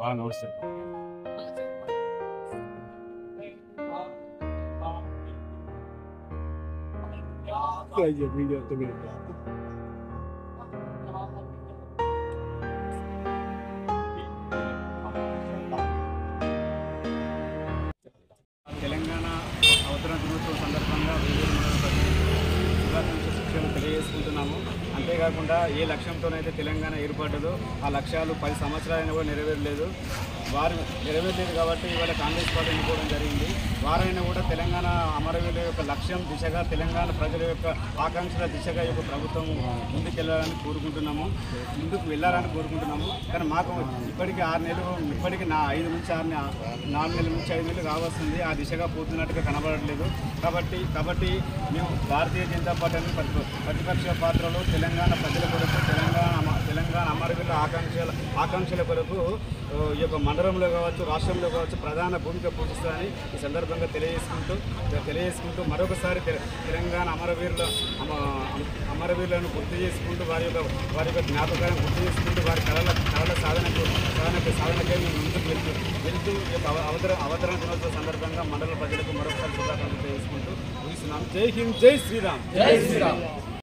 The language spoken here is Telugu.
బాగా నమస్తే వీడియో తెలంగాణ అవతరణ దినోత్సవం సందర్భంగా శుభాకాంక్ష శిక్షలు తెలియజేసుకుంటున్నాము. అంతేకాకుండా ఏ లక్ష్యంతోనైతే తెలంగాణ ఏర్పడ్డదో ఆ లక్ష్యాలు 10 సంవత్సరాలైనా కూడా నెరవేరలేదు. వారు నెరవేరలేదు కాబట్టి ఇవాళ కాంగ్రెస్ పార్టీ ఎన్నుకోవడం జరిగింది. వారైనా కూడా తెలంగాణ అమరవీరుల యొక్క లక్ష్యం దిశగా తెలంగాణ ప్రజల యొక్క ఆకాంక్షల దిశగా యొక్క ప్రభుత్వం ముందుకెళ్ళాలని కోరుకుంటున్నాము, ముందుకు వెళ్ళాలని కోరుకుంటున్నాము. కానీ మాకు ఇప్పటికీ 6 నెలలు ఇప్పటికీ 4 నెలల నుంచి 5 నెలలు కావస్తుంది. ఆ దిశగా పోతున్నట్టుగా కనబడట్లేదు. కాబట్టి మేము భారతీయ జనతా పార్టీని ప్రతిపక్ష పాత్రలో తెలంగాణ ప్రజల కొరకు తెలంగాణ అమరవీరుల ఆకాంక్షల కొరకు ఈ యొక్క మండలంలో కావచ్చు రాష్ట్రంలో కావచ్చు ప్రధాన భూమిక పోషిస్తారని ఈ సందర్భంగా తెలియజేసుకుంటూ మరొకసారి తెలంగాణ అమరవీరులను గుర్తు చేసుకుంటూ వారి యొక్క జ్ఞాపకాలను గుర్తు చేసుకుంటూ వారి కళల సాధనకై మేము ముందుకు వెళ్తూ ఈ యొక్క అవతరణ దినోత్సవ సందర్భంగా మండల ప్రజలకు మరొకసారి శుభాకాంక్షలు తెలియజేసుకుంటూ ముగిస్తున్నాం. జై హింద్, జై శ్రీరామ్.